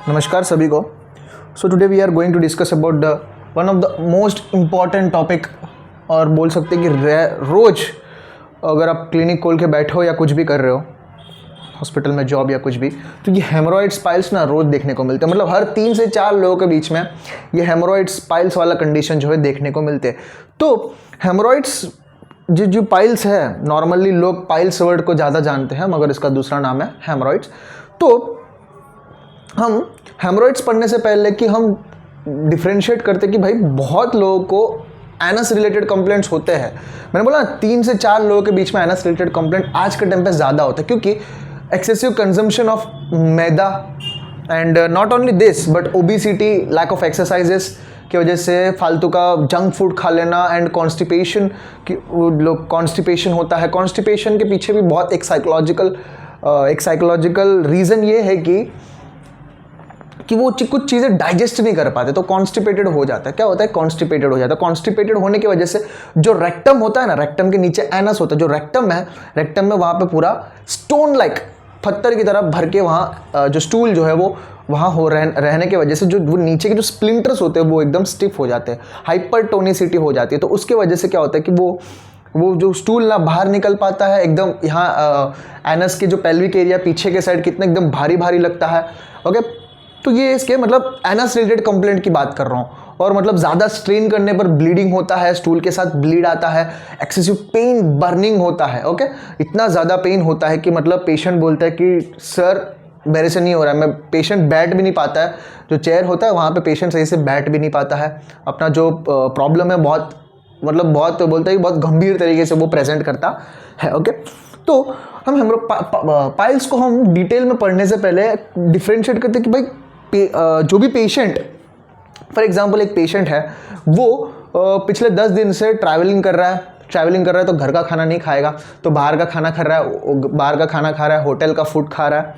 नमस्कार सभी को। So today we are going to discuss about the one of the most important topic, और बोल सकते हैं कि रोज़ अगर आप क्लिनिक खोल के बैठे हो या कुछ भी कर रहे हो, हॉस्पिटल में जॉब या कुछ भी, तो ये हेमोरॉइड्स पाइल्स ना रोज़ देखने को मिलते हैं। मतलब हर 3 से 4 लोगों के बीच में ये हेमोरॉइड्स पाइल्स वाला कंडीशन जो है देखने को मिलते हैं। तो हेमोरॉइड्स जो पाइल्स है, नॉर्मली लोग पाइल्स वर्ड को ज़्यादा जानते हैं, मगर इसका दूसरा नाम है हेमोरॉइड्स। तो हम हेमोरॉइड्स पढ़ने से पहले कि हम डिफ्रेंशिएट करते कि भाई बहुत लोगों को एनस रिलेटेड कंप्लेंट्स होते हैं। मैंने बोला 3 से 4 लोगों के बीच में एनस रिलेटेड कंप्लेंट आज के टाइम पे ज़्यादा होता है, क्योंकि excessive consumption of maida and not only this but obesity, lack of exercises की वजह से फालतू का जंक फूड खा लेना एंड कॉन्स्टिपेशन की लोग कॉन्स्टिपेशन होता है। कॉन्स्टिपेशन के पीछे भी बहुत एक साइकोलॉजिकल रीज़न ये है कि वो कुछ चीज़ें डाइजेस्ट नहीं कर पाते, तो कॉन्स्टिपेटेड हो जाता है। क्या होता है? कॉन्स्टिपेटेड हो जाता है। कॉन्स्टिपेटेड होने की वजह से जो रेक्टम होता है ना, रेक्टम के नीचे एनस होता है, जो रेक्टम है, रेक्टम में वहाँ पे पूरा स्टोन लाइक पत्थर की तरह भर के वहाँ जो स्टूल जो है वो वहाँ रहने की वजह से जो वो नीचे के जो स्प्लिंटर्स होते हैं वो एकदम स्टिफ हो जाते हैं, हाइपरटोनिसिटी हो जाती है। तो उसकी वजह से क्या होता है कि वो जो स्टूल ना बाहर निकल पाता है, एकदम यहाँ एनस के जो पेल्विक एरिया पीछे के साइड कितना एकदम भारी भारी लगता है। ओके, तो ये इसके मतलब एनस रिलेटेड कंप्लेंट की बात कर रहा हूँ। और मतलब ज़्यादा स्ट्रेन करने पर ब्लीडिंग होता है, स्टूल के साथ ब्लीड आता है, एक्सेसिव पेन, बर्निंग होता है। ओके, इतना ज़्यादा पेन होता है कि मतलब पेशेंट बोलता है कि सर मेरे से नहीं हो रहा है, मैं पेशेंट बैठ भी नहीं पाता है, जो चेयर होता है वहाँ पे पेशेंट सही से बैठ भी नहीं पाता है। अपना जो प्रॉब्लम है बहुत बोलता है कि बहुत गंभीर तरीके से वो प्रेजेंट करता है। ओके, तो हम पाइल्स को हम डिटेल में पढ़ने से पहले डिफ्रेंशिएट करते हैं कि भाई जो भी पेशेंट, फॉर एग्जांपल एक पेशेंट है, वो पिछले 10 दिन से ट्रैवलिंग कर रहा है, तो घर का खाना नहीं खाएगा, तो बाहर का खाना खा रहा है, होटल का फूड खा रहा है।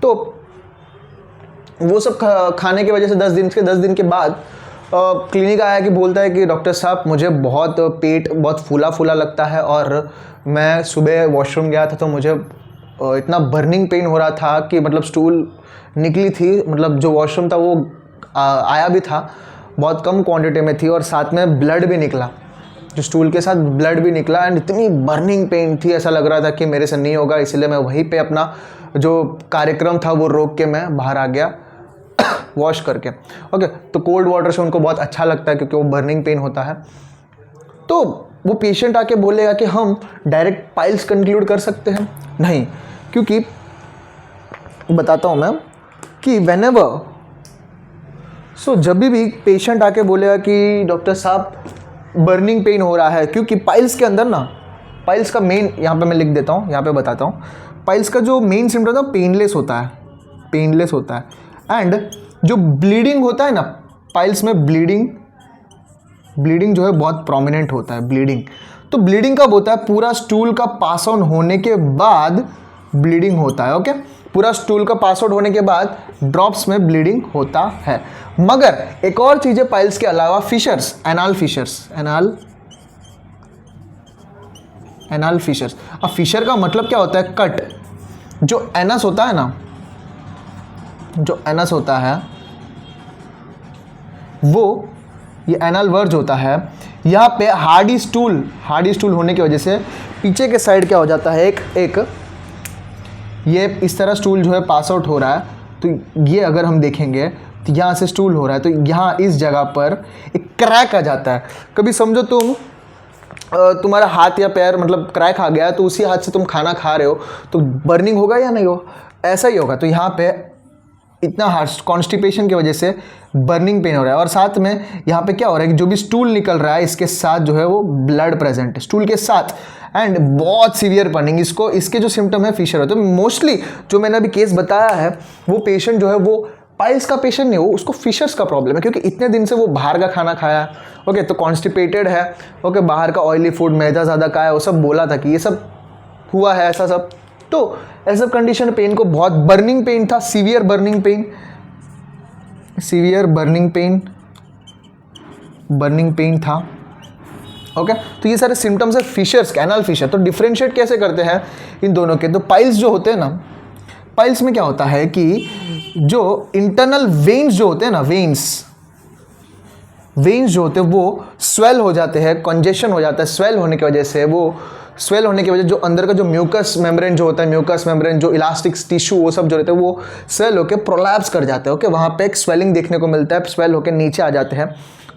तो वो सब खाने की वजह से 10 दिन के बाद क्लिनिक आया कि बोलता है कि डॉक्टर साहब मुझे बहुत पेट बहुत फूला लगता है, और मैं सुबह वॉशरूम गया था तो मुझे इतना बर्निंग पेन हो रहा था कि मतलब स्टूल निकली थी, मतलब जो वॉशरूम था वो आया भी था, बहुत कम क्वांटिटी में थी, और साथ में ब्लड भी निकला, जो स्टूल के साथ ब्लड भी निकला, एंड इतनी बर्निंग पेन थी, ऐसा लग रहा था कि मेरे से नहीं होगा। इसलिए मैं वहीं पे अपना जो कार्यक्रम था वो रोक के मैं बाहर आ गया वॉश करके। ओके, तो कोल्ड वाटर से उनको बहुत अच्छा लगता है क्योंकि वो बर्निंग पेन होता है। तो वो पेशेंट आके बोलेगा कि हम डायरेक्ट पाइल्स कंक्लूड कर सकते हैं? नहीं, क्योंकि बताता हूँ मैं कि व्हेनेवर जब भी पेशेंट आके बोलेगा कि डॉक्टर साहब बर्निंग पेन हो रहा है, क्योंकि पाइल्स के अंदर ना, पाइल्स का मेन, यहाँ पे मैं लिख देता हूँ, यहाँ पे बताता हूँ, पाइल्स का जो मेन सिम्टम है पेनलेस होता है। एंड जो ब्लीडिंग होता है ना, पाइल्स में ब्लीडिंग जो है बहुत प्रोमिनेंट होता है। ब्लीडिंग तो ब्लीडिंग कब होता है? पूरा स्टूल का पास ऑन होने के बाद ब्लीडिंग होता है। ओके, पूरा स्टूल का पास आउट होने के बाद ड्रॉप्स में ब्लीडिंग होता है। मगर एक और चीज़ है पाइल्स के अलावा, फिशर्स, एनाल फिशर्स। अब फिशर का मतलब क्या होता है? कट। जो एनस होता है वो ये एनल वर्ज होता है। यहाँ पे हार्डी स्टूल होने की वजह से पीछे के साइड क्या हो जाता है, एक ये इस तरह स्टूल जो है पास आउट हो रहा है। तो ये अगर हम देखेंगे तो यहाँ से स्टूल हो रहा है, तो यहाँ इस जगह पर एक क्रैक आ जाता है। कभी समझो तुम्हारा हाथ या पैर मतलब क्रैक आ गया है, तो उसी हाथ से तुम खाना खा रहे हो, तो बर्निंग होगा या नहीं हो? ऐसा ही होगा। तो यहाँ पे इतना हार्श कॉन्स्टिपेशन की वजह से बर्निंग पेन हो रहा है, और साथ में यहाँ पे क्या हो रहा है कि जो भी स्टूल निकल रहा है इसके साथ जो है वो ब्लड प्रेजेंट है स्टूल के साथ, एंड बहुत सीवियर बर्निंग। इसके जो सिम्टम है फिशर होते हैं। मोस्टली जो मैंने अभी केस बताया है वो पेशेंट जो है वो पाइल्स का पेशेंट नहीं हो, उसको फिशर्स का प्रॉब्लम है, क्योंकि इतने दिन से वो बाहर का खाना खाया। ओके, तो कॉन्स्टिपेटेड है। ओके, बाहर का ऑयली फूड, मैदा ज़्यादा खाया, वो सब बोला था कि ये सब हुआ है ऐसा सब। तो ऐसा कंडीशन पेन को बहुत बर्निंग पेन था, सीवियर बर्निंग पेन था। ओके, तो ये सारे सिम्टम्स है फिशर्स, एनल फिशर। तो डिफरेंशिएट कैसे करते हैं इन दोनों के? तो पाइल्स जो होते हैं ना, पाइल्स में क्या होता है कि जो इंटरनल वेन्स जो होते हैं ना, वेन्स जो होते हैं वो स्वेल हो जाते हैं, कंजेशन हो जाता है। स्वेल होने की वजह से जो अंदर का जो म्यूकस मेम्ब्रेन जो होता है, म्यूकस मेम्ब्रेन जो इलास्टिक टिश्यू वो सब जो रहते हैं वो स्वेल होकर प्रोलैप्स कर जाते हैं। ओके, वहाँ पे एक स्वेलिंग देखने को मिलता है, स्वेल होकर नीचे आ जाते हैं।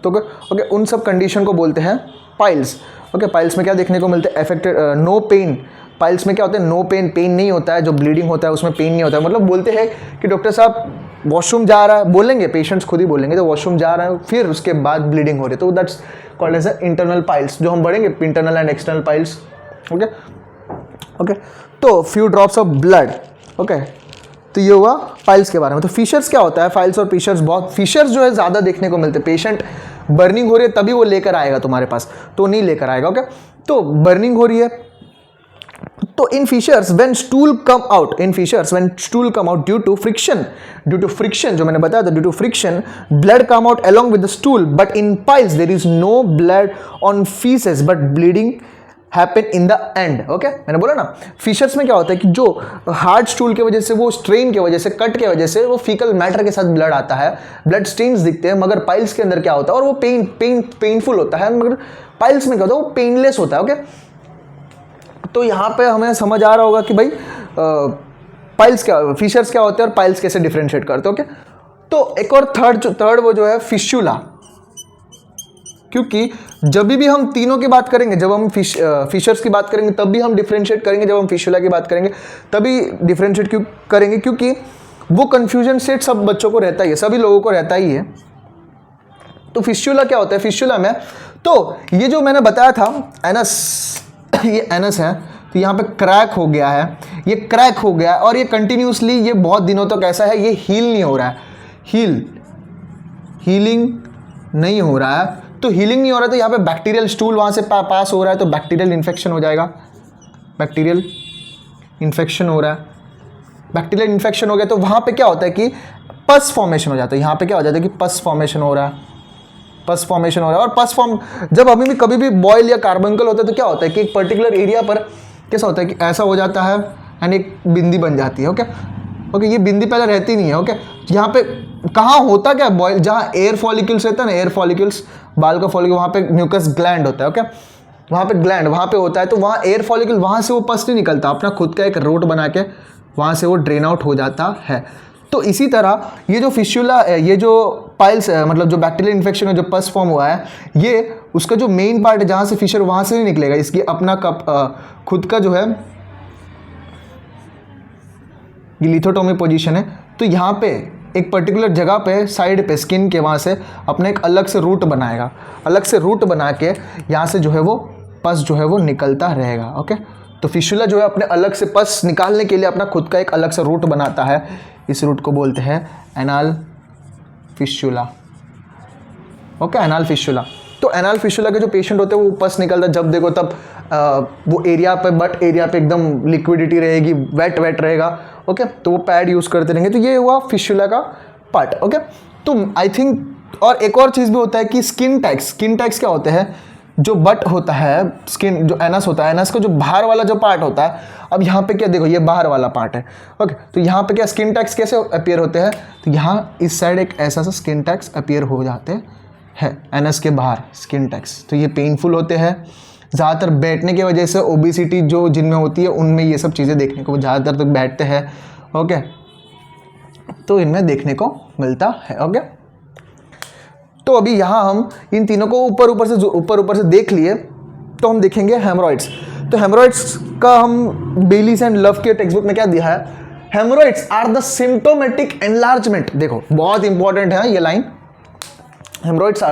तो ओके, उन सब कंडीशन को बोलते हैं पाइल्स। ओके, पाइल्स में क्या देखने को मिलता है? Affected no pain. पाइल्स में क्या होता है? नो पेन, पेन नहीं होता है। जो ब्लीडिंग होता है उसमें पेन नहीं होता है। मतलब बोलते हैं कि डॉक्टर साहब वॉशरूम जा रहा है, बोलेंगे पेशेंट्स खुद ही बोलेंगे तो वॉशरूम जा रहा है, फिर उसके बाद ब्लीडिंग हो रही है, तो that's called as internal piles. जो हम बढ़ेंगे internal and external piles. Okay okay, तो few drops of blood. Okay, तो ये हुआ पाइल्स के बारे में। तो फिशर्स क्या होता है? फाइल्स और फिशर्स, बहुत फिशर्स जो है ज़्यादा देखने को मिलते हैं। पेशेंट बर्निंग हो रही है तभी वो लेकर आएगा तुम्हारे पास, तो नहीं लेकर आएगा। ओके, तो बर्निंग हो रही है तो in fissures when stool come out, due to friction, जो मैंने बताया था, due to friction blood come out along with the stool, but in piles there is no blood on feces but bleeding happen in the end. Okay, मैंने बोला ना fishers में क्या होता है कि जो हार्ड स्टूल की वजह से, वो स्ट्रेन की वजह से, कट की वजह से वो फीकल मैटर के साथ ब्लड आता है, ब्लड स्टेन्स दिखते हैं, मगर पाइल्स के अंदर क्या होता है, और वो पेनफुल होता है, मगर पाइल्स में क्या होता है, वो पेनलेस होता है। ओके, तो यहाँ पे हमें समझ आ रहा होगा कि भाई पाइल्स क्या, फिशर्स क्या होते हैं और पाइल्स कैसे डिफरेंशिएट करते हैं। ओके, तो एक और थर्ड वो जो है फिशुला, क्योंकि जब भी हम तीनों की बात करेंगे, जब हम फिशर्स की बात करेंगे तब भी हम डिफरेंशिएट करेंगे, जब हम फिशुला की बात करेंगे तभी डिफरेंशिएट क्यों करेंगे, क्योंकि वो कंफ्यूजन स्टेट सब बच्चों को रहता ही है, सभी लोगों को रहता ही है। तो फिशुला क्या होता है? फिशुला में तो ये जो मैंने बताया था एनस, ये एनस है, तो यहाँ पे क्रैक हो गया है, ये क्रैक हो गया और ये कंटिन्यूसली ये बहुत दिनों तक ऐसा है, ये हील नहीं हो रहा है, हीलिंग नहीं हो रहा है। तो हीलिंग नहीं हो रहा है तो यहाँ पे बैक्टीरियल स्टूल वहाँ से पास हो रहा है, तो बैक्टीरियल इन्फेक्शन हो जाएगा, बैक्टीरियल इन्फेक्शन हो रहा है। बैक्टीरियल इन्फेक्शन हो गया तो वहाँ पे क्या होता है कि पस फॉर्मेशन हो जाता है। यहाँ पे क्या हो जाता है कि पस फॉर्मेशन हो रहा है, पस फॉर्मेशन हो रहा है। और पस फॉर्म जब अभी भी कभी भी बॉयल या कार्बंकल होता है तो क्या होता है कि एक पर्टिकुलर एरिया पर कैसा होता है कि ऐसा हो जाता है एंड एक बिंदी बन जाती है। ओके ओके, ये बिंदी पहले रहती नहीं है। ओके, यहाँ पे कहाँ होता क्या, बॉयल जहाँ एयर फॉलिक्यूल्स रहता है ना, एयर फॉलिक्यूल्स, बाल का फॉलिक्यूल, वहाँ पे म्यूकस ग्लैंड होता है। ओके, वहाँ पे ग्लैंड वहाँ पे होता है, तो वहाँ एयर फॉलिक्यूल, वहाँ से वो पस नहीं निकलता, अपना खुद का एक रूट बना के वहाँ से वो ड्रेन आउट हो जाता है। तो इसी तरह ये जो फिशुला, ये जो पाइल्स है, मतलब जो बैक्टीरियल इन्फेक्शन है, जो पस फॉर्म हुआ है, ये उसका जो मेन पार्ट है जहाँ से फिशर, वहाँ से नहीं निकलेगा, इसकी अपना खुद का जो है ये लिथोटोमी पोजीशन है। तो यहाँ पे एक पर्टिकुलर जगह पे साइड पे स्किन के वहाँ से अपने एक अलग से रूट बनाएगा, अलग से रूट बना के यहाँ से जो है वो पस जो है वो निकलता रहेगा। ओके, तो फिशुला जो है अपने अलग से पस निकालने के लिए अपना खुद का एक अलग से रूट बनाता है, इस रूट को बोलते हैं एनाल फिशुला। Okay, anal फिशुला। तो एनाल फिशुला के जो पेशेंट होते हैं वो पस निकलता है, जब देखो तब वो एरिया पे, बट एरिया पे एकदम लिक्विडिटी रहेगी, वेट रहेगा। ओके, तो वो पैड यूज़ करते रहेंगे। तो ये हुआ फिशुला का पार्ट। ओके, तो आई थिंक और एक और चीज़ भी होता है कि स्किन टैक्स क्या होते हैं, जो बट होता है, स्किन जो एनस होता है, एनस का जो बाहर वाला जो पार्ट होता है, अब यहाँ पे क्या देखो, ये बाहर वाला पार्ट है। ओके, तो यहाँ पे क्या स्किन टैक्स कैसे अपीयर होते हैं, तो यहाँ इस साइड एक ऐसा सा स्किन टैक्स अपीयर हो जाते हैं एनस के बाहर, स्किन टैक्स। तो ये पेनफुल होते हैं, ज़्यादातर बैठने की वजह से ओबेसिटी जो जिनमें होती है उनमें ये सब चीज़ें देखने को ज़्यादातर तक बैठते हैं। ओके, तो इनमें देखने को मिलता है। ओके, तो अभी यहाँ हम इन तीनों को ऊपर से देख लिए, तो हम देखेंगे हेमरॉइड्स। तो हेमरॉइड्स का हम बेलीज एंड लव के टेक्स्ट बुक में क्या दिया है, hemorrhoids are the symptomatic enlargement. देखो बहुत इंपॉर्टेंट है ये line, hemorrhoids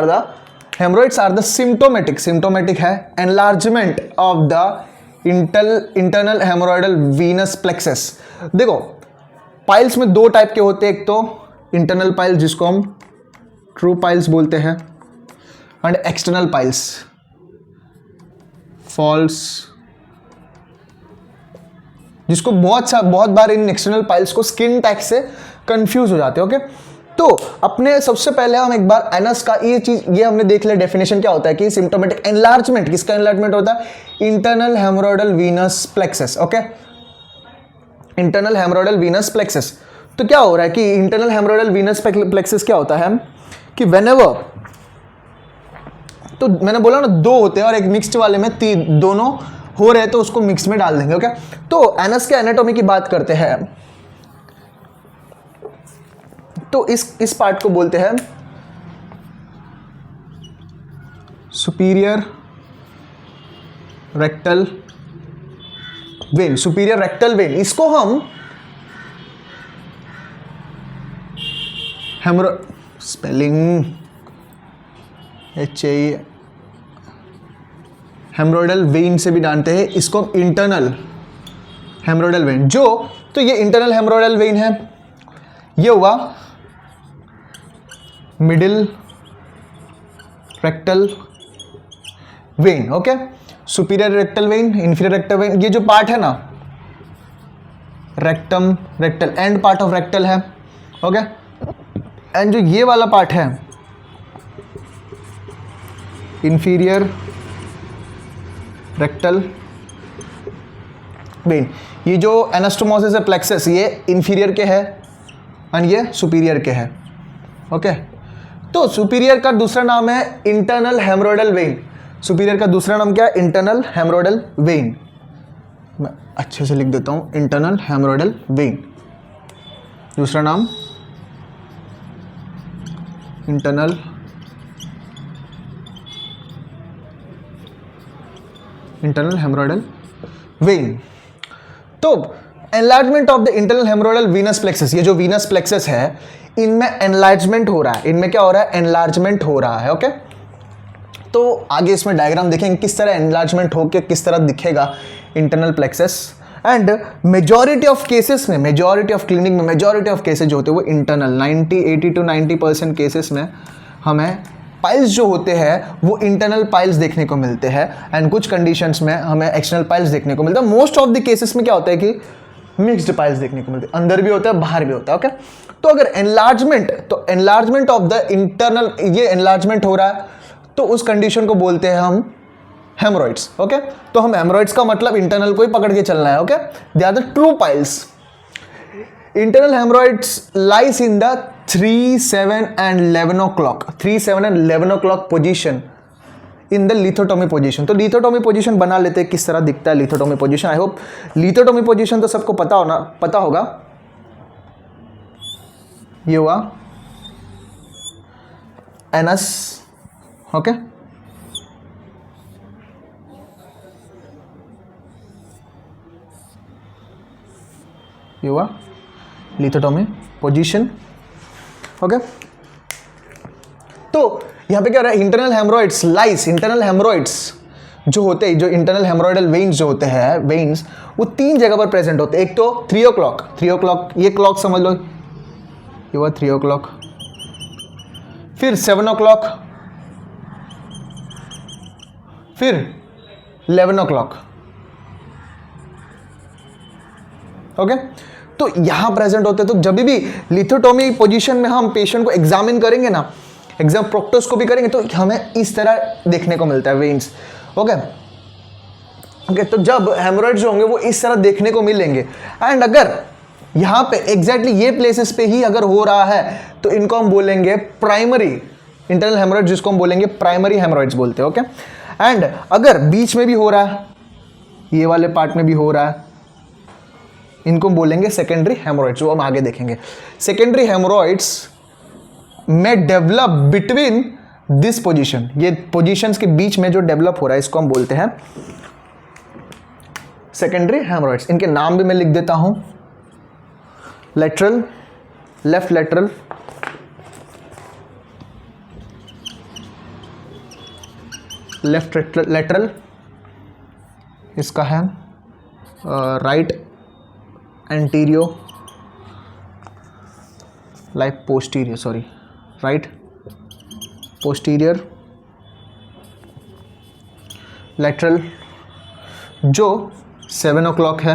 are the symptomatic है enlargement of the internal hemorrhoidal venous plexus. देखो पाइल्स में दो टाइप के होते हैं, एक तो इंटरनल पाइल्स जिसको हम ट्रू पाइल्स बोलते हैं, एंड एक्सटर्नल पाइल्स फॉल्स, जिसको बहुत बार इन एक्सटर्नल पाइल्स को स्किन टैक्स से कंफ्यूज हो जाते हैं। ओके, तो अपने सबसे पहले हम एक बार एनस का ये हमने देख लिया डेफिनेशन क्या होता है कि सिम्टोमेटिक एनलार्जमेंट, किसका एनलार्जमेंट होता है, internal hemorrhoidal venous plexus. Okay, internal hemorrhoidal venous plexus. तो क्या हो रहा है कि इंटरनल हेमरोइडल वीनस प्लेक्सस क्या होता है कि व्हेनेवर, तो मैंने बोला ना दो होते हैं और एक मिक्स्ड वाले में दोनों हो रहे तो उसको मिक्स में डाल देंगे। ओके, तो एनस के एनाटॉमी की बात करते हैं तो इस पार्ट को बोलते हैं superior rectal when. Superior rectal when, इसको हम स्पेलिंग हेमरोइडल वेन से भी जानते हैं, इसको इंटरनल हेमरोइडल वेन। जो तो ये इंटरनल हेमरोइडल वेन है, ये हुआ middle rectal vein. Okay, superior rectal when, inferior rectal vein, ये जो पार्ट है ना rectum, rectal and part of rectal है। ओके, एंड जो ये वाला पार्ट है इंफीरियर रेक्टल वेन, ये जो एनास्टोमोसिस है प्लेक्सस, ये इंफीरियर के है और ये सुपीरियर के है। ओके, तो सुपीरियर का दूसरा नाम है इंटरनल हेमरोइडल वेन। सुपीरियर का दूसरा नाम क्या है? Internal haemorrhoidal when. मैं अच्छे से लिख देता हूं, इंटरनल हेमरोइडल वेन, दूसरा नाम इंटरनल हेमरोइडल वेन। तो enlargement of the internal hemorrhoidal venous plexus, ये जो वीनस प्लेक्सस है इनमें एनलार्जमेंट हो रहा है, इनमें क्या हो रहा है? एनलार्जमेंट हो रहा है। ओके, तो आगे इसमें डायग्राम देखेंगे किस तरह एनलार्जमेंट होकर किस तरह दिखेगा internal plexus. And majority of cases में, मेजॉरिटी ऑफ क्लिनिक में मेजॉरिटी ऑफ केसेस जो होते हैं वो इंटरनल, 80 to 90% केसेस में हमें पाइल्स जो होते हैं वो इंटरनल पाइल्स देखने को मिलते हैं एंड कुछ कंडीशंस में हमें एक्सटर्नल पाइल्स देखने को मिलता है। मोस्ट ऑफ द केसेस में क्या होता है कि मिक्स्ड पाइल्स देखने को मिलते हैं, अंदर भी होता है बाहर भी होता है। ओके, तो अगर एनलार्जमेंट, तो एनलार्जमेंट ऑफ द इंटरनल, ये एनलार्जमेंट हो रहा है तो उस कंडीशन को बोलते हैं हम हेमरॉइड्स। ओके, तो हम हेमरॉइड्स का मतलब इंटरनल को ही पकड़ के चलना है। Okay, they are the true piles. Internal hemorrhoids lies in the 3, 7 and 11 o'clock, 3, 7 and 11 o'clock position in the lithotomy position। तो lithotomy position बना लेते हैं, किस तरह दिखता है lithotomy position। I hope lithotomy position तो सबको पता होगा। ये हुआ एनस। ओके, ये हुआ लिथोटोमी पोजीशन। ओके, तो यहां पे क्या हो रहा है? इंटरनल हेमरॉइड्स लाइस, इंटरनल हेमरॉइड्स जो होते हैं, जो इंटरनल हेमरॉइडल वेन्स जो होते हैं, वेन्स वो 3 जगह पर प्रेजेंट होते हैं। एक तो 3 o'clock, 3 o'clock ये क्लॉक समझ लो, ये हुआ 3 o'clock। फिर 7 o'clock, फिर 11 o'clock। ओके, तो यहां प्रेजेंट होते हैं। तो जब भी लिथोटोमी पोजीशन में हम पेशेंट को एग्जामिन करेंगे ना, एग्जाम प्रोक्टोस्कोपी करेंगे तो हमें इस तरह देखने को मिलता है वेन्स। ओके, तो जब हेमरॉइड्स होंगे वो इस तरह देखने को मिलेंगे। एंड अगर यहां पे एग्जैक्टली ये प्लेसेस पे ही अगर हो रहा है तो इनको हम बोलेंगे प्राइमरी इंटरनल हेमरॉइड, जिसको हम बोलेंगे प्राइमरी हेमरॉइड्स बोलते हैं। ओके, एंड अगर बीच में भी हो रहा है, ये वाले पार्ट में भी हो रहा है, इनको बोलेंगे सेकेंडरी हेमरॉइड्स, वो हम आगे देखेंगे। सेकेंडरी हेमरॉइड्स में डेवलप बिटवीन दिस पोजीशन, ये पोजीशंस के बीच में जो डेवलप हो रहा है इसको हम बोलते हैं सेकेंडरी हेमरॉइड्स। इनके नाम भी मैं लिख देता हूं, lateral, left lateral, left lateral, इसका है right anterior, like posterior, sorry right posterior, lateral जो 7 o'clock है,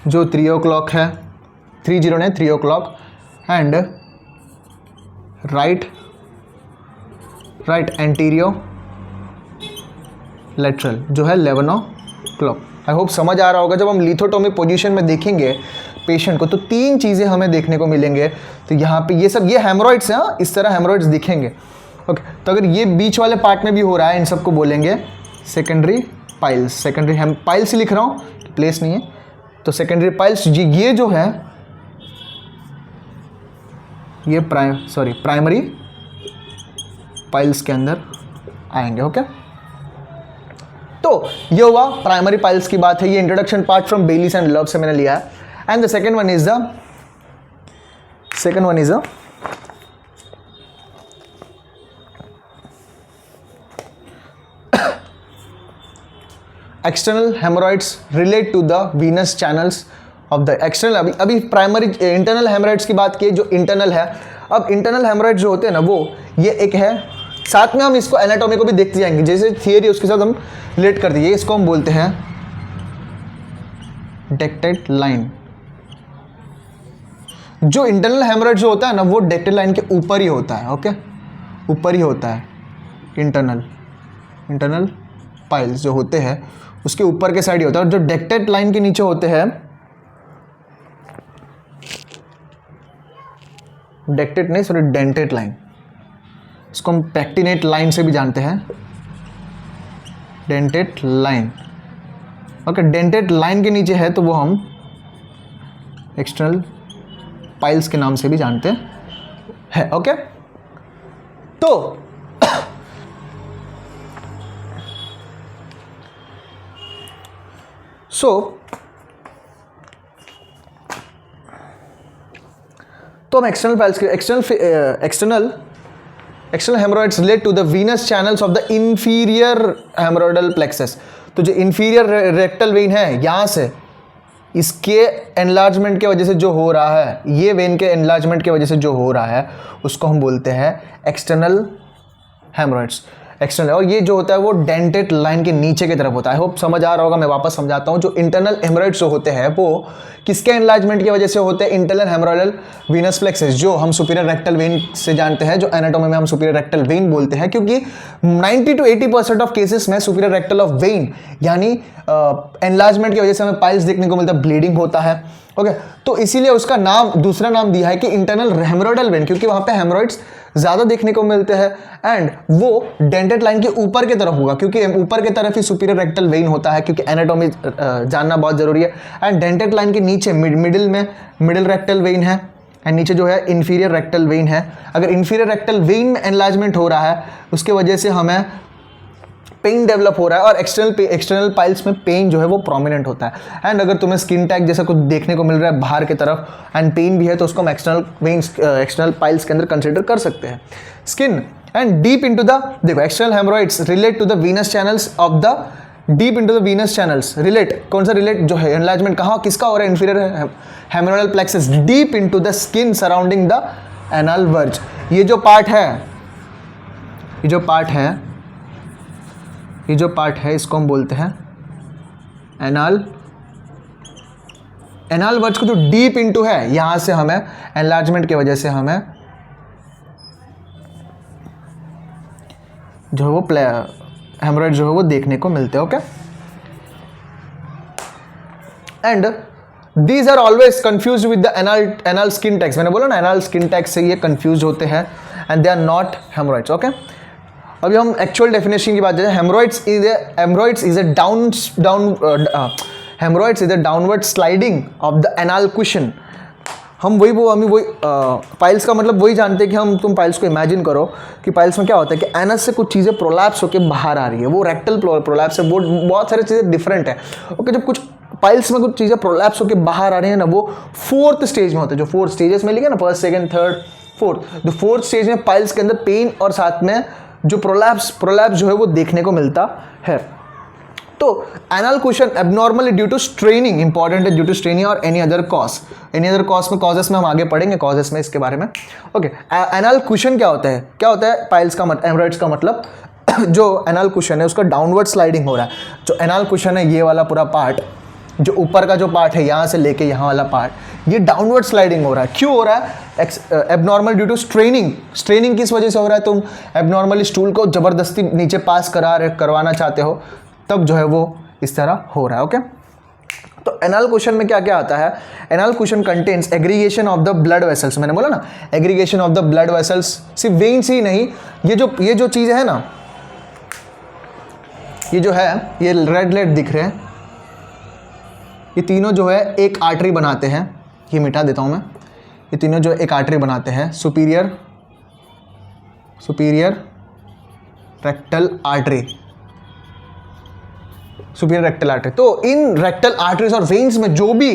जो 3 o'clock है, 30 नहीं 3 o'clock, एंड राइट एंटीरियो लेटरल जो है 11 o'clock। आई होप समझ आ रहा होगा। जब हम लिथोटोमी पोजीशन में देखेंगे पेशेंट को, तो 3 चीज़ें हमें देखने को मिलेंगे। तो यहाँ पे ये हेमरॉइड्स हैं, इस तरह हेमरॉइड्स दिखेंगे। ओके, तो अगर ये बीच वाले पार्ट में भी हो रहा है, इन सबको बोलेंगे सेकेंडरी पाइल्स। सेकेंडरी हम पाइल्स ही लिख रहा हूँ, प्लेस नहीं है, तो सेकेंडरी पाइल्स ये जो है ये प्राइमरी पाइल्स के अंदर आएंगे। ओके, तो ये हुआ प्राइमरी पाइल्स की बात है। ये introduction part from Bailey's and Love से मैंने लिया है। And the second one is the external hemorrhoids relate to the venous channels of the external. अभी प्राइमरी इंटरनल हेमोरॉइड्स की बात की, जो इंटरनल है। अब इंटरनल हेमोरॉइड्स जो होते हैं ना, वो ये एक है, साथ में हम इसको एनाटॉमी को भी देखते जाएंगे, जैसे थियरी उसके साथ हम रिलेट कर दिए। इसको हम बोलते हैं डेक्टेड लाइन। जो इंटरनल हेमोरॉइड जो होता है ना, वो डेक्टेड लाइन के ऊपर ही होता है। ओके, ऊपर ही होता है। इंटरनल पाइल्स जो होते हैं उसके ऊपर के साइड ही होता है, और जो डेक्टेड लाइन के नीचे होते हैं, डेक्टेड नहीं सॉरी डेंटेड लाइन, इसको हम पैक्टिनेट लाइन से भी जानते हैं, dented line. Okay, dented line के नीचे है तो वो हम एक्सटर्नल पाइल्स के नाम से भी जानते हैं। ओके, तो तो हम एक्सटर्नल पाइल्स के external hemorrhoids relate to the venous channels of the inferior hemorrhoidal plexus. तो जो इंफीरियर रेक्टल वेन है, यहाँ से इसके एनलार्जमेंट के वजह से जो हो रहा है, ये वेन के एनलार्जमेंट के वजह से जो हो रहा है, उसको हम बोलते हैं एक्सटर्नल हेमोरॉइड्स। एक्सटर्नल, और ये जो होता है वो डेंटेड लाइन के नीचे की तरफ होता है। होप समझ आ रहा होगा, मैं वापस समझाता हूँ। जो इंटरनल हेमोरॉइड्स जो होते हैं वो किसके एनलार्जमेंट की वजह से होते हैं? इंटरनल हेमोरॉइडल वीनस प्लेक्सस, जो हम सुपीरियर रेक्टल वेन से जानते हैं, जो एनाटॉमी में हम सुपीरियर रेक्टल वेन बोलते हैं, क्योंकि 90 to 80% ऑफ केसेस में सुपीरियर रेक्टल ऑफ वेन यानी एनलार्जमेंट की वजह से हमें पाइल्स देखने को मिलता है, ब्लीडिंग होता है। ओके, तो इसीलिए उसका नाम, दूसरा नाम दिया है कि इंटरनल हेमोरॉइडल वेन, क्योंकि वहां पे हेमोरॉइड्स ज्यादा देखने को मिलते हैं। एंड वो डेंटेड लाइन के ऊपर की तरफ होगा, क्योंकि ऊपर की तरफ ही सुपीरियर रेक्टल वेन होता है, क्योंकि एनाटॉमी जानना बहुत जरूरी है। एंड डेंटेड लाइन के नीचे मिडिल में मिडिल रेक्टल वेन है, एंड नीचे जो है इंफीरियर रेक्टल वेन है। अगर इंफीरियर रेक्टल वेन में एनलार्जमेंट हो रहा है, उसके वजह से हमें पेन डेवलप हो रहा है, और एक्सटर्नल पाइल्स में पेन जो है वो प्रोमिनेंट होता है। एंड अगर तुम्हें स्किन टैग जैसा कुछ देखने को मिल रहा है बाहर की तरफ एंड पेन भी है, तो उसको हम एक्सटर्नल पाइल्स के अंदर कंसिडर कर सकते हैं। Skin and deep into the, देखो external hemorrhoids relate to the venous channels of the, deep into the venous channels relate, कौन सा रिलेट जो है एनलार्जमेंट कहाँ किसका हो रहा है? Inferior hemorrhoidal plexus deep into the skin surrounding the anal verge. ये जो पार्ट है इसको हम बोलते हैं एनाल वर्ज को, जो डीप इनटू है, यहां से हमें एनलार्जमेंट की वजह से हमें जो है वो हेमोरॉइड जो है वो देखने को मिलते हैं। Okay, and these are always confuse with the anal skin tags. मैंने बोला ना, एनाल स्किन टैग्स से ये कंफ्यूज होते हैं, and they are not hemorrhoids. Okay, अभी हम एक्चुअल डेफिनेशन की बात करें। Hemorrhoids is a downward sliding of the anal cushion. हम वही पाइल्स का मतलब वही जानते हैं कि तुम पाइल्स को इमेजिन करो कि पाइल्स में क्या होता है कि एनस से कुछ चीज़ें प्रोलैप्स होकर बाहर आ रही है, वो रेक्टल प्रोलैप्स है, वो बहुत सारी चीज़ें डिफरेंट है। ओके, जब कुछ पाइल्स में कुछ चीज़ें प्रोलैप्स होकर बाहर आ रही है ना, वो 4th स्टेज में होते हैं। जो 4 स्टेजेस में लिखे ना, 1st, 2nd, 3rd, 4th, जो 4th स्टेज में पाइल्स के अंदर पेन और साथ में जो प्रोलैप्स जो है वो देखने को मिलता है। तो anal cushion abnormally due to straining, important है, ड्यू टू स्ट्रेनिंग और एनी अदर कॉज में कॉजेस में हम आगे पढ़ेंगे, कॉजेस में इसके बारे में। ओके, एनल कुशन क्या होता है? पाइल्स का हेमोरॉइड्स का मतलब जो एनल कुशन है उसका डाउनवर्ड स्लाइडिंग हो रहा है। जो एनल कुशन है, ये वाला पूरा पार्ट, जो ऊपर का जो पार्ट है, यहाँ से लेके यहाँ वाला पार्ट, ये डाउनवर्ड स्लाइडिंग हो रहा है। क्यों हो रहा है? एबनॉर्मल ड्यू टू स्ट्रेनिंग किस वजह से हो रहा है? तुम एबनॉर्मली स्टूल को जबरदस्ती नीचे पास करवाना चाहते हो, तब जो है वो इस तरह हो रहा है। ओके, तो एनल क्वेश्चन में क्या क्या आता है, anal question contains aggregation of the blood vessels, मैंने बोला ना aggregation of the blood vessels, सिर्फ वेन्स ही नहीं, ये जो चीज़ है ना, ये जो है ये रेड रेड दिख रहे हैं, ये तीनों जो है एक आर्टरी बनाते हैं, ये मिटा देता हूँ मैं, ये तीनों जो एक आर्टरी बनाते हैं, superior rectal artery, superior rectal artery. तो इन रेक्टल आर्टरीज और वेन्स में जो भी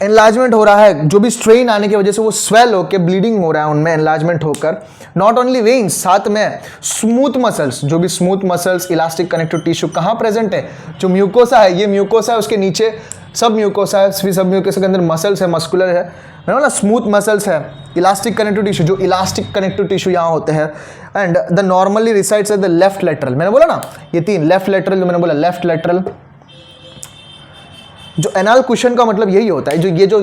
एनलार्जमेंट हो रहा है, जो भी स्ट्रेन आने की वजह से वो स्वेल होकर ब्लीडिंग हो रहा है, उनमें एनलार्जमेंट होकर, नॉट ओनली वेन्स, साथ में स्मूथ मसल्स, जो भी smooth muscles, elastic connective tissue कहाँ प्रेजेंट है, जो म्यूकोसा है, ये म्यूकोसा है, उसके नीचे सब म्यूकोसा है, सब म्यूकोसा के अंदर मसल्स है, मस्कुलर है ना, स्मूथ मसल्स है, इलास्टिक कनेक्टिव टिश्यू, जो इलास्टिक कनेक्टिव टिश्यू यहाँ होते हैं, and the normally resides at the left lateral, मैंने बोला ना ये तीन, लेफ्ट लेटरल जो मैंने बोला, लेफ्ट लेटरल, जो एनाल कुशन का मतलब यही होता है, जो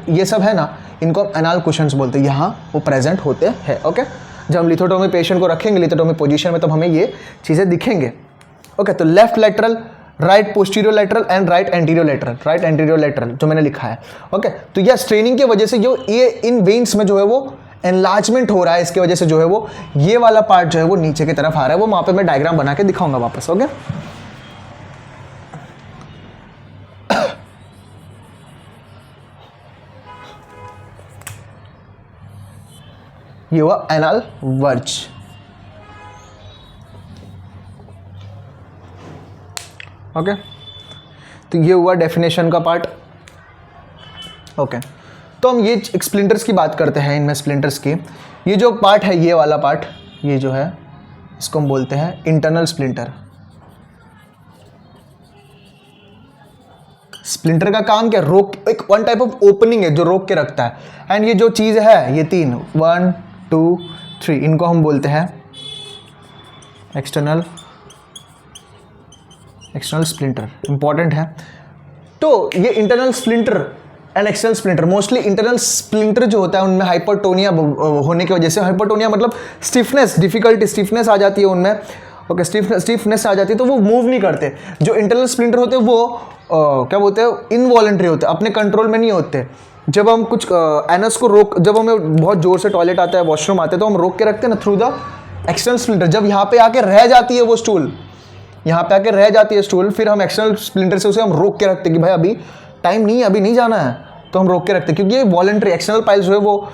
ये सब है ना, इनको एनाल कुशंस बोलते हैं, यहाँ वो प्रेजेंट होते हैं। ओके, जब हम लिथोटोमी पेशेंट को रखेंगे लिथोटोमी पोजीशन में, तब हमें ये चीज़ें दिखेंगे। ओके, तो left lateral, right posterior lateral and right anterior lateral जो मैंने लिखा है। ओके, तो यह स्ट्रेनिंग की वजह से जो ये इन वेन्स में जो है वो एनलार्जमेंट हो रहा है, इसकी वजह से जो है वो ये वाला पार्ट जो है वो नीचे की तरफ आ रहा है, वो वहाँ पे मैं डायग्राम बना के दिखाऊंगा वापस। ओके, ये हुआ एनाल वर्ज। ओके, तो ये हुआ डेफिनेशन का पार्ट। ओके, तो हम ये स्प्लिंटर्स की बात करते हैं, इनमें स्प्लिंटर्स की, ये जो पार्ट है, ये वाला पार्ट, ये जो है इसको हम बोलते हैं इंटरनल स्प्लिंटर। स्प्लिंटर का काम क्या, रोक, एक वन टाइप ऑफ ओपनिंग है जो रोक के रखता है, एंड ये जो चीज़ है, ये तीन 1 2 3, इनको हम बोलते हैं एक्सटर्नल स्प्लिंटर। इंपॉर्टेंट है। तो ये internal splinter and external splinter, mostly internal splinter जो होता है उनमें हाइपरटोनिया होने की वजह से, हाइपरटोनिया मतलब स्टिफनेस, डिफिकल्टी, स्टिफनेस आ जाती है उनमें। ओके, स्टिफनेस आ जाती है तो वो मूव नहीं करते। जो इंटरनल स्प्लिंटर होते हैं वो क्या बोलते हैं, इनवॉलंटरी होते हैं, अपने कंट्रोल में नहीं होते। जब हम कुछ एनस को रोक, जब हमें बहुत जोर से टॉयलेट आता है, वॉशरूम आते हैं, तो हम रोक के रखते हैं ना थ्रू द एक्सटर्नल स्प्लिंटर। जब यहाँ पे आके रह जाती है वो स्टूल, यहाँ पे आके रह जाती है स्टूल, फिर हम एक्सटर्नल स्प्लिंटर से उसे हम रोक के रखते हैं कि भाई अभी टाइम नहीं है, अभी नहीं जाना है, तो हम रोक के रखते हैं। क्योंकि ये वॉलंटरी, एक्सटर्नल पाइल्स जो है वो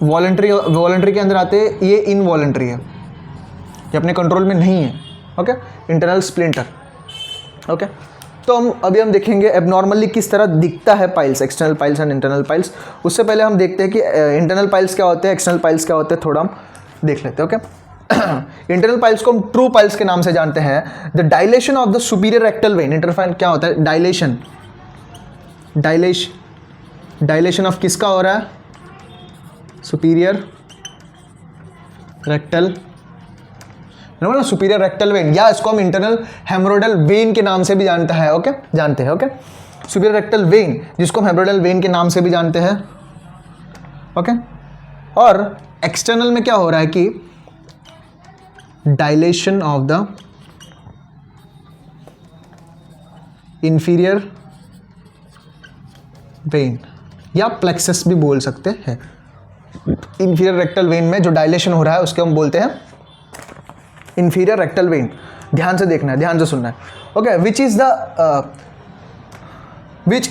वॉलंटरी के अंदर आते हैं, ये इनवॉलंटरी है, ये अपने कंट्रोल में नहीं है। Okay, internal splinter. ओके, तो हम देखेंगे एबनॉर्मली किस तरह दिखता है piles, external piles and internal piles. उससे पहले हम देखते हैं कि इंटरनल पाइल्स क्या होते हैं, एक्सटर्नल पाइल्स क्या होते हैं, थोड़ा हम देख लेते हैं। ओके, इंटरनल पाइल्स को हम ट्रू पाइल्स के नाम से जानते हैं। The dilation of the superior rectal vein, इंटरफाइन क्या होता है, डायलेशन ऑफ किसका हो रहा है, superior rectal, superior rectal vein, या इसको हम इंटरनल हेमोरोइडल वेन के नाम से भी जानते हैं। ओके, जानते हैं। ओके, सुपीरियर रेक्टल वेन, जिसको हम हेमोरोइडल वेन के नाम से भी जानते हैं। ओके, और एक्सटर्नल में क्या हो रहा है कि dilation of the inferior when, या प्लेक्सस भी बोल सकते हैं। इंफीरियर रेक्टल वेन में जो डायलेशन हो रहा है उसके हम बोलते हैं इंफीरियर रेक्टल वेन। ध्यान से देखना है, ध्यान से सुनना है। Okay, which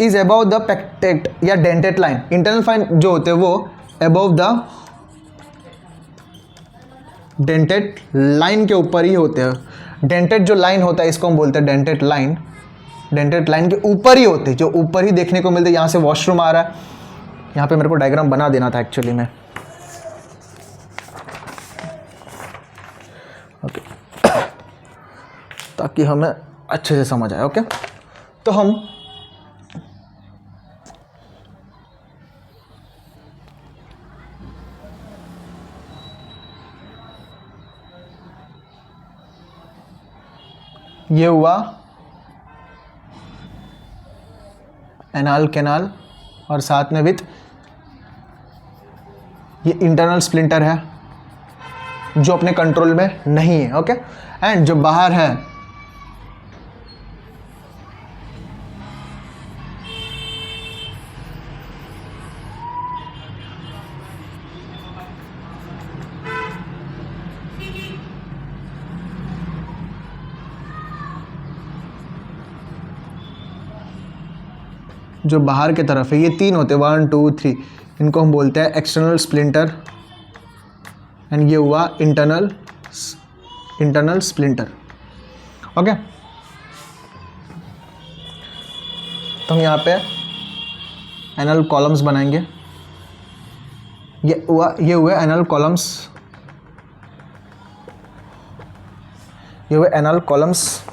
is above the pectate या डेंटेट लाइन। इंटरनल फाइन जो होते हैं वो अबव द डेंटेट लाइन के ऊपर ही होते हैं। डेंटेट जो लाइन होता है इसको हम बोलते हैं डेंटेट लाइन। डेंटेट लाइन के ऊपर ही होते हैं, जो ऊपर ही देखने को मिलते हैं। यहाँ से वॉशरूम आ रहा है, यहाँ पे मेरे को डायग्राम बना देना था एक्चुअली में। ओके, ताकि हमें अच्छे से समझ आए। ओके, तो हम ये हुआ एनाल कैनाल, और साथ में विथ ये इंटरनल स्प्लिंटर है जो अपने कंट्रोल में नहीं है। ओके, एंड जो बाहर है जो बाहर की तरफ है, ये 3 होते हैं 1 2 3, इनको हम बोलते हैं एक्सटर्नल स्प्लिंटर, एंड ये हुआ इंटरनल स्प्लिंटर। ओके, तो हम यहाँ पे एनल कॉलम्स बनाएंगे। ये हुए एनल कॉलम्स, ये हुए एनल कॉलम्स।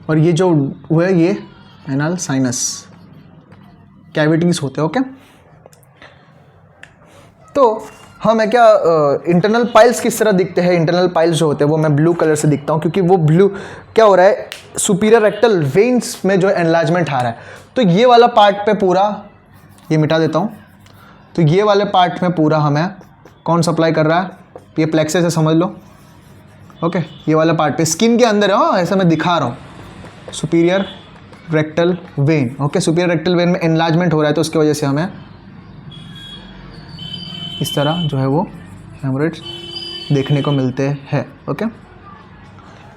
और ये जो हुए ये एनल साइनस कैविटीज होते हैं। ओके, तो हमें क्या इंटरनल पाइल्स किस तरह दिखते हैं? इंटरनल पाइल्स जो होते हैं वो मैं ब्लू कलर से दिखता हूँ, क्योंकि वो ब्लू क्या हो रहा है, सुपीरियर रेक्टल वेन्स में जो एनलार्जमेंट आ रहा है। तो ये वाला पार्ट पे पूरा, ये मिटा देता हूँ, तो ये वाले पार्ट में पूरा हमें कौन सप्लाई कर रहा है? ये प्लेक्सस है, समझ लो। ओके, ये वाला पार्ट पे स्किन के अंदर है, ऐसा मैं दिखा रहा हूँ, superior rectal when. Okay, superior rectal when में एनलार्जमेंट हो रहा है, तो उसकी वजह से हमें इस तरह जो है वो हेमोरेज देखने को मिलते हैं। ओके,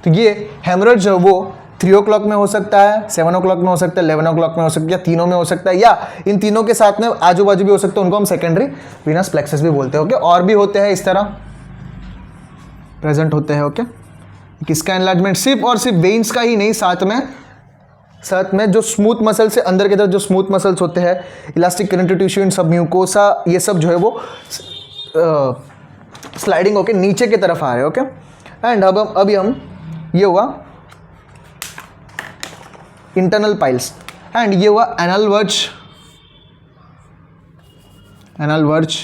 तो ये हेमोरेज जो वो 3 o'clock में हो सकता है, 7 o'clock में हो सकता है, 11 o'clock में हो सकता है, या तीनों में हो सकता है, या इन तीनों के साथ में आजू बाजू भी हो सकते हैं। उनको हम सेकेंडरी वीनस प्लेक्सस भी बोलते हैं। ओके, और भी होते हैं इस तरह प्रेजेंट होते हैं। ओके, किसका एनलार्जमेंट? सिर्फ और सिर्फ वेन्स का ही नहीं, साथ में जो स्मूथ मसल से अंदर की तरफ जो स्मूथ मसल्स होते हैं, इलास्टिक कनेक्टिव टिश्यू, इन सब म्यूकोसा, ये सब जो है वो स्लाइडिंग होके नीचे की तरफ आ रहे हैं। ओके, एंड अभी हम ये हुआ इंटरनल पाइल्स, एंड ये हुआ एनल वर्ज।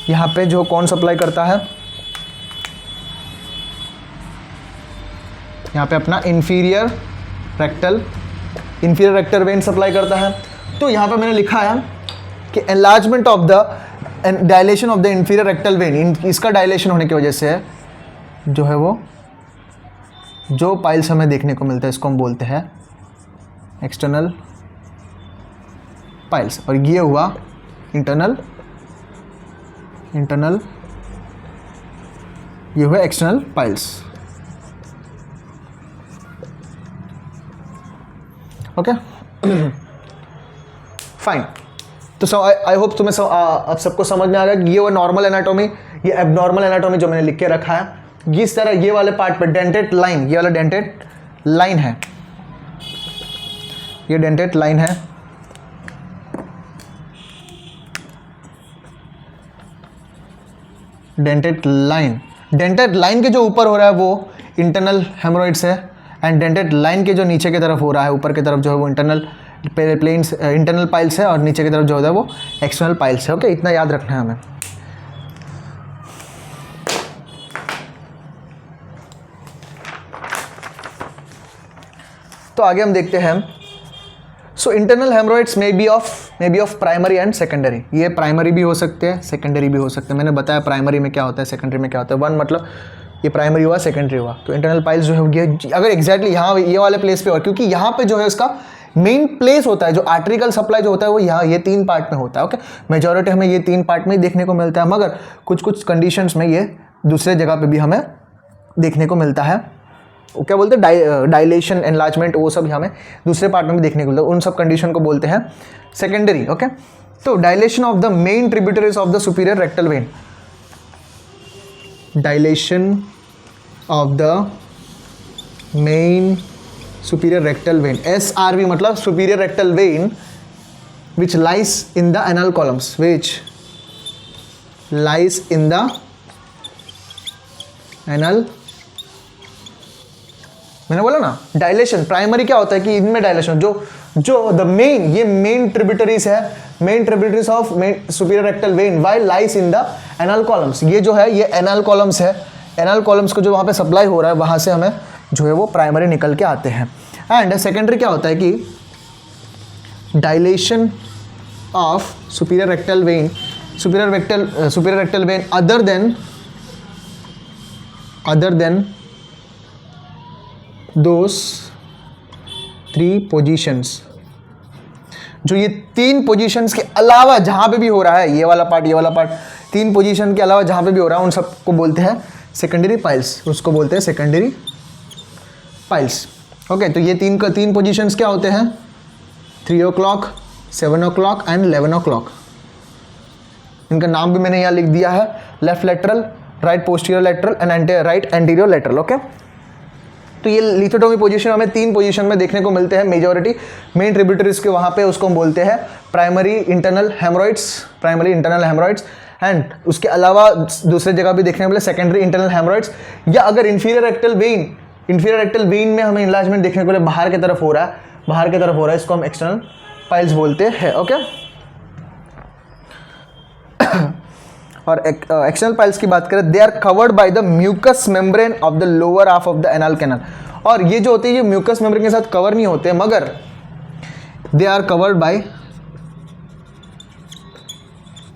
यहाँ पे जो कौन सप्लाई करता है? यहाँ पे अपना इंफीरियर रेक्टल वेन सप्लाई करता है। तो यहाँ पे मैंने लिखा है कि enlargement of the dilation of the inferior rectal vein, इसका डायलेशन होने की वजह से जो है वो जो पाइल्स हमें देखने को मिलता है, इसको हम बोलते हैं एक्सटर्नल पाइल्स। और ये हुआ इंटरनल, ये हुआ एक्सटर्नल पाइल्स। Okay, fine. तो आई होप तुम्हें अब सबको समझ में आ गया कि ये वो नॉर्मल एनाटॉमी, ये एबनॉर्मल एनाटॉमी जो मैंने लिख के रखा है। इस तरह ये वाले पार्ट पे डेंटेड लाइन, ये वाला डेंटेड लाइन है, ये डेंटेड लाइन है। डेंटेड लाइन के जो ऊपर हो रहा है वो इंटरनल हेमोरॉइड्स है, एंड डेंटेड लाइन के जो नीचे की तरफ हो रहा है, ऊपर की तरफ जो है वो इंटरनल पाइल्स है, और नीचे की तरफ जो होता है वो एक्सटर्नल पाइल्स है। ओके, इतना याद रखना है हमें। तो आगे हम देखते हैं। So internal hemorrhoids may be of primary and secondary. ये प्राइमरी भी हो सकते हैं, सेकेंडरी भी हो सकते हैं। मैंने बताया प्राइमरी में क्या होता है, सेकेंडरी में क्या होता है। वन मतलब ये प्राइमरी हुआ, सेकेंडरी हुआ। तो इंटरनल पाइल्स जो है अगर एग्जैक्टली यहाँ ये वाले प्लेस पे हो, क्योंकि यहाँ पे जो है उसका मेन प्लेस होता है, जो आर्टरिकल सप्लाई जो होता है वो यहाँ ये 3 पार्ट में होता है। ओके, मेजॉरिटी हमें ये 3 पार्ट में ही देखने को मिलता है, मगर कुछ कंडीशंस में ये दूसरे जगह पे भी हमें देखने को मिलता है। वो क्या बोलते हैं, डायलेशन, एनलार्जमेंट, वो सब हमें दूसरे पार्ट में भी देखने को मिलता है। उन सब कंडीशन को बोलते हैं सेकेंडरी। ओके, तो dilation of the main tributaries of the superior rectal when, dilation of the main superior rectal vein, SRV मतलब superior rectal vein which lies in the anal columns, which lies in the anal, मैंने बोला ना dilation. Primary क्या होता है कि इनमें dilation जो द मेन, ये मेन ट्रिब्यूटरीज है, main tributaries of main superior rectal vein why lies in the anal columns. ये जो है ये एनल कॉलम्स है, एनल कॉलम्स को जो वहाँ पे सप्लाई हो रहा है वहाँ से हमें जो है वो प्राइमरी निकल के आते हैं। एंड सेकेंडरी क्या होता है कि dilation of superior rectal when, superior rectal when other than those 3 positions, जो ये 3 पोजीशंस के अलावा जहां पे भी हो रहा है, ये वाला पार्ट, 3 पोजीशन के अलावा जहां पे भी हो रहा है, उन सबको बोलते हैं सेकेंडरी पाइल्स, उसको बोलते हैं सेकेंडरी पाइल्स। ओके, तो ये 3 पोजीशंस क्या होते हैं? 3 o'clock, 7 o'clock एंड 11 o'clock। इनका नाम भी मैंने यहाँ लिख दिया है, left lateral, right posterior lateral and right anterior lateral. Okay, तो ये लिथोटोमी पोजीशन हमें 3 पोजीशन में देखने को मिलते हैं मेजॉरिटी मेन ट्रिब्यूटरीज के वहाँ पे, उसको हम बोलते हैं प्राइमरी इंटरनल हेमरॉइड्स, एंड उसके अलावा दूसरे जगह भी देखने को मिले सेकेंडरी इंटरनल हेमरॉइड्स, या अगर इंफीरियर रेक्टल वेन में हमें इनलार्जमेंट देखने को मिले बाहर की तरफ हो रहा है, इसको हम एक्सटर्नल पाइल्स बोलते हैं। ओके, और एक्सटर्नल पाइल्स की बात करें, they are covered by the mucus membrane of the lower half of the anal canal. और ये जो होते हैं ये म्यूकस मेम्ब्रेन के साथ कवर नहीं होते, मगर they are covered by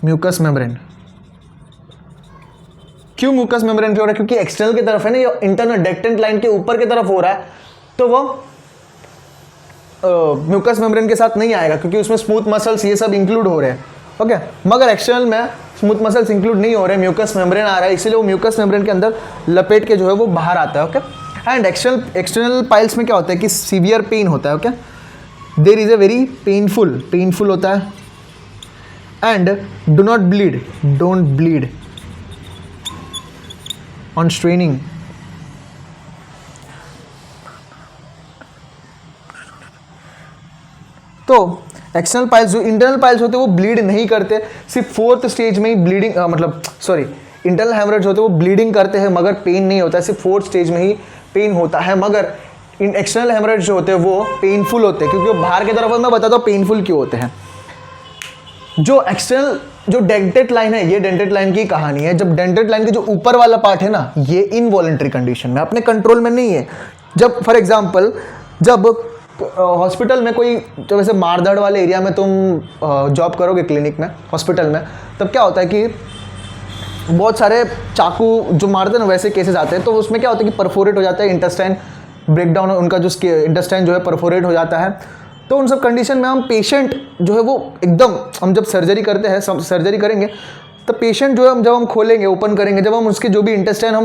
mucus membrane. क्यों म्यूकस मेम्ब्रेन पे हो रहा है? क्योंकि एक्सटर्नल की तरफ है ना, ये इंटरनल डेक्टेंट लाइन के ऊपर की तरफ हो रहा है, तो वो म्यूकस मेम्ब्रेन के साथ नहीं आएगा, क्योंकि उसमें स्मूथ मसल्स ये सब इंक्लूड हो रहे हैं। ओके, मगर एक्सटर्नल में स्मूथ मसल्स इंक्लूड नहीं हो रहे, म्यूकस मेम्ब्रेन आ रहा है, इसलिए वो म्यूकस मेम्ब्रेन के अंदर लपेट के जो है वो बाहर आता है। ओके, एंड एक्सटर्नल पाइल्स में क्या होता है कि सीवियर पेन होता है। Okay, there is a very painful होता है, and don't bleed on straining. तो एक्सटर्नल पाइल्स, जो इंटरनल पाइल्स होते हैं वो ब्लीड नहीं करते, सिर्फ 4th स्टेज में ही ब्लीडिंग, इंटरनल हेमरेज होते हैं वो ब्लीडिंग करते हैं मगर पेन नहीं होता है, सिर्फ 4th स्टेज में ही पेन होता है। मगर इन एक्सटर्नल हेमरेज जो होते हैं वो पेनफुल होते हैं, क्योंकि वो बाहर की तरफ, मैं बताता हूँ पेनफुल क्यों होते हैं। जो एक्सटर्नल जो डेंटेड लाइन है, ये डेंटेड लाइन की कहानी है। जब डेंटेड लाइन के जो ऊपर वाला पार्ट है ना, ये इनवॉलंटरी कंडीशन में अपने कंट्रोल में नहीं है। जब फॉर एग्जांपल जब हॉस्पिटल में कोई, तो वैसे मारधाड़ वाले एरिया में तुम जॉब करोगे क्लिनिक में, हॉस्पिटल में, तब क्या होता है कि बहुत सारे चाकू जो मारते हैं ना, वैसे केसेस आते हैं, तो उसमें क्या होता है कि परफोरेट हो जाता है इंटेस्टाइन, ब्रेकडाउन, उनका जो इंटेस्टाइन जो है परफोरेट हो जाता है। तो उन सब कंडीशन में हम पेशेंट जो है वो एकदम, हम जब सर्जरी करते हैं, सर्जरी करेंगे तो पेशेंट जो है जब हम खोलेंगे, ओपन करेंगे, जब हम उसके जो भी इंटेस्टाइन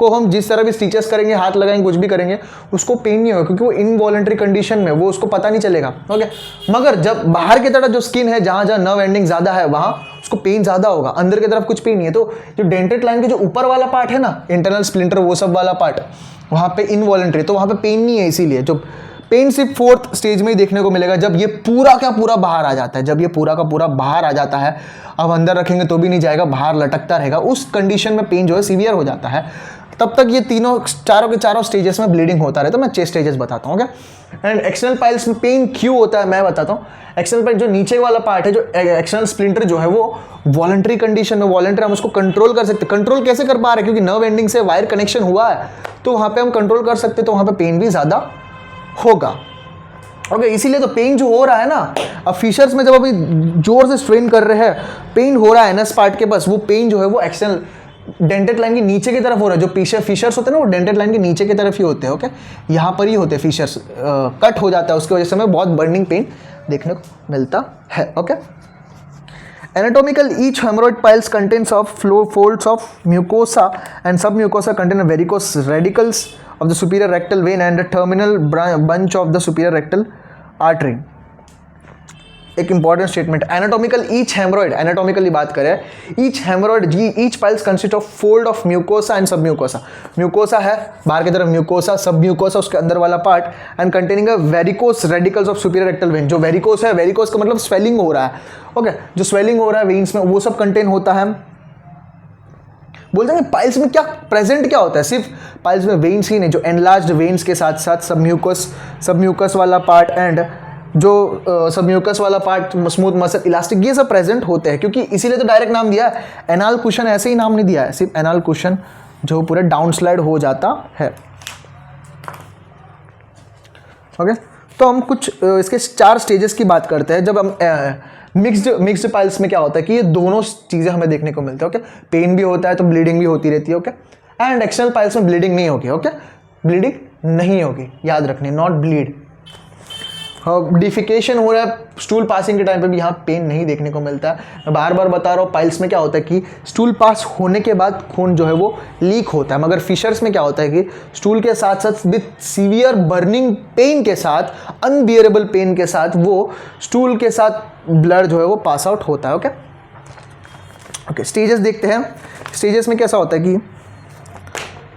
हम जिस तरह भी स्टिचेस करेंगे, हाथ लगाएंगे, कुछ भी करेंगे, उसको पेन नहीं होगा, क्योंकि वो इनवॉलंटरी कंडीशन में, वो उसको पता नहीं चलेगा। ओके, मगर जब बाहर की तरफ जो स्किन है, जहाँ जहाँ नर्व एंडिंग ज़्यादा है, वहाँ उसको पेन ज़्यादा होगा, अंदर की तरफ कुछ पेन नहीं है। तो जो डेंटेड लाइन के जो ऊपर वाला पार्ट है ना, इंटरनल स्प्लिंटर, वो सब वाला पार्ट, वहाँ पे इनवॉलंटरी, तो वहाँ पे पेन नहीं है। इसीलिए जो पेन सिर्फ 4th स्टेज में ही देखने को मिलेगा, जब ये पूरा का पूरा बाहर आ जाता है। जब ये पूरा का पूरा बाहर आ जाता है, अब अंदर रखेंगे तो भी नहीं जाएगा, बाहर लटकता रहेगा, उस कंडीशन में पेन जो है सीवियर हो जाता है। तब तक ये चारों के चारों स्टेजेस में ब्लीडिंग होता रहता है। मैं 6 स्टेजेस बताता हूँ। ओके, एंड एक्सटर्नल पाइल्स में पेन क्यों होता है मैं बताता हूँ। एक्सटर्नल पाइल जो नीचे वाला पार्ट है, जो एक्सटर्नल स्प्लिंटर जो है, वो वॉलंटरी कंडीशन में, वॉलंटरी हम उसको कंट्रोल कर सकते हैं। कंट्रोल कैसे कर पा रहे हैं? क्योंकि नर्व एंडिंग से वायर कनेक्शन हुआ है, तो वहाँ पे हम कंट्रोल कर सकते हैं, तो वहाँ पे पेन भी ज़्यादा होगा। ओके, इसीलिए तो पेन जो हो रहा है ना, अब फिशर्स में जब अभी जोर से स्ट्रेन कर रहे हैं, पेन हो रहा है एनएस पार्ट के पास, वो पेन जो है वो एक्सटर्नल डेंटेड लाइन के नीचे की तरफ हो रहा है। जो फिशर्स होते हैं ना, वो डेंटेड लाइन के नीचे की तरफ ही होते हैं। ओके, यहाँ पर ही होते हैं फिशर्स, कट हो जाता है, उसकी वजह से हमें बहुत बर्निंग पेन देखने को मिलता है। Okay, anatomical each haemorrhoid piles contains of folds of mucosa and submucosa contain varicose radicals of the superior rectal vein and a terminal bunch of the superior rectal artery. एक important statement, anatomical each haemorrhoid, anatomically बात करें, each haemorrhoid, each piles consist of fold of mucosa and सब mucosa. Mucosa है बाहर की तरफ, mucosa, सब mucosa उसके अंदर वाला part, and containing a varicose radicals of superior rectal when. जो वेरिकोस है, वेरिकोस का मतलब स्वेलिंग हो रहा है। ओके, जो स्वेलिंग हो रहा है वेन्स में, वो सब कंटेन होता है। बोल देंगे पाइल्स में क्या प्रेजेंट क्या होता है? सिर्फ पाइल्स में वेन्स ही नहीं, जो एनलार्ज्ड वेन्स के साथ साथ सब म्यूकस वाला पार्ट एंड जो सब म्यूकस वाला पार्ट, स्मूथ मसल, इलास्टिक, ये सब प्रेजेंट होते हैं। क्योंकि इसीलिए तो डायरेक्ट नाम दिया है एनाल कुशन, ऐसे ही नाम नहीं दिया है, सिर्फ एनाल कुशन जो पूरा डाउन स्लाइड हो जाता है। ओके, तो हम कुछ इसके 4 स्टेजेस की बात करते हैं। जब हम मिक्स्ड पाइल्स में क्या होता है कि ये दोनों चीज़ें हमें देखने को मिलती है। ओके, पेन भी होता है तो ब्लीडिंग भी होती रहती है। ओके, एंड एक्सटर्नल पाइल्स में ब्लीडिंग नहीं होगी। ओके, ब्लीडिंग नहीं होगी, याद रखनी, नॉट ब्लीड। डिफिकेशन हो रहा है स्टूल पासिंग के टाइम पे भी यहाँ पेन नहीं देखने को मिलता है। मैं बार बार बता रहा हूँ, पाइल्स में क्या होता है कि स्टूल पास होने के बाद खून जो है वो लीक होता है, मगर फिशर्स में क्या होता है कि स्टूल के साथ साथ विथ सीवियर बर्निंग पेन के साथ, अनबियरेबल पेन के साथ वो स्टूल के साथ ब्लड जो है वो पास आउट होता है। ओके, स्टेजेस देखते हैं। स्टेजेस में कैसा होता है कि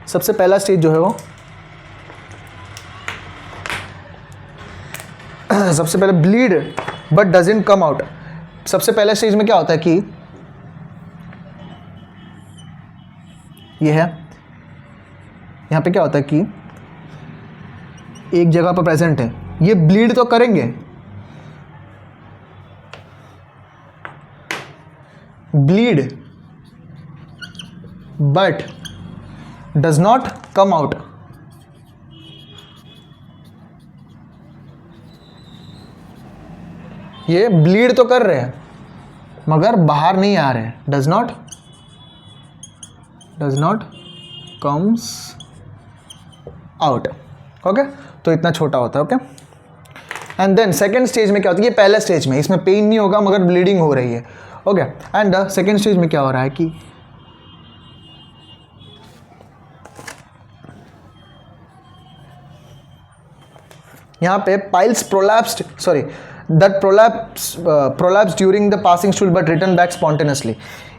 सबसे पहला स्टेज जो है वो सबसे पहले bleed but doesn't come out. सबसे पहले स्टेज में क्या होता है कि ये है, यहां पे क्या होता है कि एक जगह पर प्रेजेंट है, ये ब्लीड तो करेंगे, bleed but does not come out. ये ब्लीड तो कर रहे हैं मगर बाहर नहीं आ रहे हैं, does not comes out. Okay, तो इतना छोटा होता है। Okay, and then second stage में क्या होता है, ये पहले स्टेज में इसमें पेन नहीं होगा मगर ब्लीडिंग हो रही है। ओके, एंड सेकेंड स्टेज में क्या हो रहा है कि यहाँ पे piles prolapsed, sorry that prolapse during the passing stool but return back spontaneously.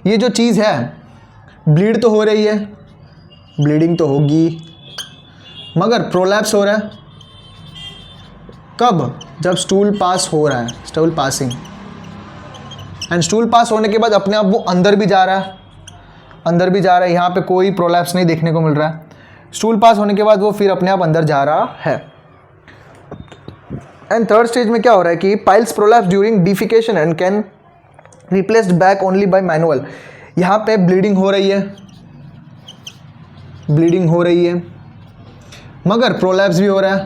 ये जो चीज़ है, ब्लीड तो हो रही है, ब्लीडिंग तो होगी, मगर प्रोलैप्स हो रहा है कब, जब स्टूल पास हो रहा है, stool passing, and stool pass होने के बाद अपने आप वो अंदर भी जा रहा है, अंदर भी जा रहा है। यहाँ पे कोई प्रोलैप्स नहीं देखने को मिल रहा है। स्टूल पास होने के बाद वो फिर अपने आप अंदर जा रहा है। एंड थर्ड स्टेज में क्या हो रहा है कि piles prolapse during defecation and can replaced back only by manual. यहाँ पे ब्लीडिंग हो रही है, ब्लीडिंग हो रही है मगर प्रोलैप्स भी हो रहा है।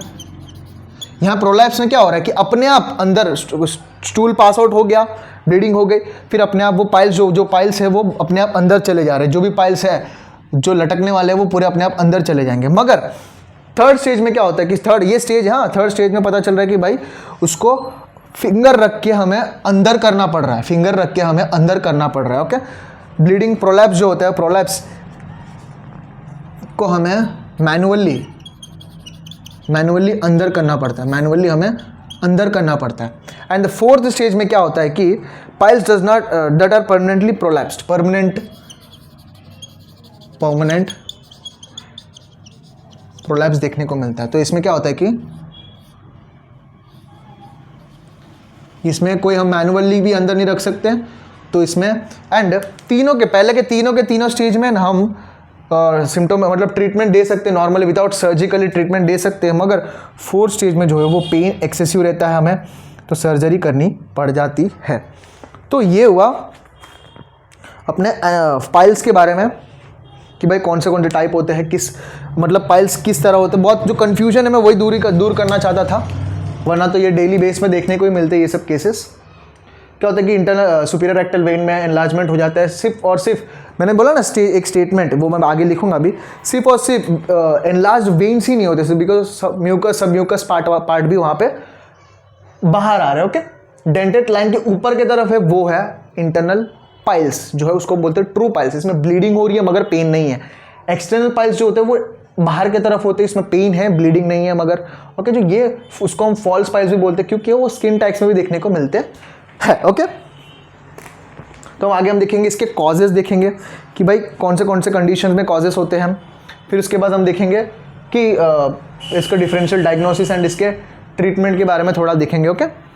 यहाँ प्रोलैप्स में क्या हो रहा है कि अपने आप अंदर स्टूल पास आउट हो गया, ब्लीडिंग हो गई, फिर अपने आप वो पाइल्स जो पाइल्स है वो अपने आप अंदर चले जा रहे हैं, जो भी पाइल्स है जो लटकने वाले हैं वो पूरे अपने आप अंदर चले जाएंगे। मगर थर्ड स्टेज में क्या होता है कि थर्ड स्टेज में पता चल रहा है कि भाई उसको फिंगर रख के हमें अंदर करना पड़ रहा है, फिंगर रख के हमें अंदर करना पड़ रहा है। ओके, ब्लीडिंग प्रोलैप्स जो होता है, प्रोलैप्स को हमें मैनुअली अंदर करना पड़ता है, मैनुअली हमें अंदर करना पड़ता है। एंड द फोर्थ स्टेज में क्या होता है कि piles does not that are permanently prolapsed, permanent prolapse देखने को मिलता है। तो इसमें क्या होता है कि इसमें कोई हम मैनुअली भी अंदर नहीं रख सकते, तो इसमें एंड तीनों के तीनों स्टेज में हम सिम्टोम मतलब ट्रीटमेंट दे सकते हैं, नॉर्मली विदाउट सर्जिकली ट्रीटमेंट दे सकते हैं, मगर फोर्थ स्टेज में जो है वो पेन एक्सेसिव रहता है हमें, तो सर्जरी करनी पड़ जाती है। तो ये हुआ अपने पाइल्स के बारे में कि भाई कौन से टाइप होते हैं, किस मतलब पाइल्स किस तरह होते हैं। बहुत जो कन्फ्यूजन है मैं वही दूर करना चाहता था, वरना तो ये डेली बेस में देखने को ही मिलते हैं ये सब केसेस। क्या होता है कि इंटरनल सुपीरियर रेक्टल वेन में एनलार्जमेंट हो जाता है, सिर्फ और सिर्फ मैंने बोला ना एक स्टेटमेंट, वो मैं आगे लिखूंगा अभी, सिर्फ और सिर्फ एनलार्ज वेन्स ही नहीं होते, बिकॉज म्यूकस सब म्यूकस पार्ट भी वहाँ पे बाहर आ रहे हैं। ओके, डेंटेड लाइन के ऊपर की तरफ है वो है इंटरनल पाइल्स, जो है उसको बोलते हैं ट्रू पाइल्स। इसमें ब्लीडिंग हो रही है मगर पेन नहीं है। एक्सटर्नल पाइल्स जो होते हैं वो बाहर की तरफ होते हैं, इसमें पेन है, ब्लीडिंग नहीं है मगर। ओके, जो ये उसको हम फॉल्स पाइल्स भी बोलते हैं क्योंकि वो स्किन टाइप्स में भी देखने को मिलते हैं। ओके, तो आगे हम देखेंगे इसके कॉजेज देखेंगे कि भाई कौन से कंडीशन में कॉजेज होते हैं। फिर उसके बाद हम देखेंगे कि इसका डिफरेंशियल डायग्नोसिस एंड इसके ट्रीटमेंट के बारे में थोड़ा देखेंगे। ओके।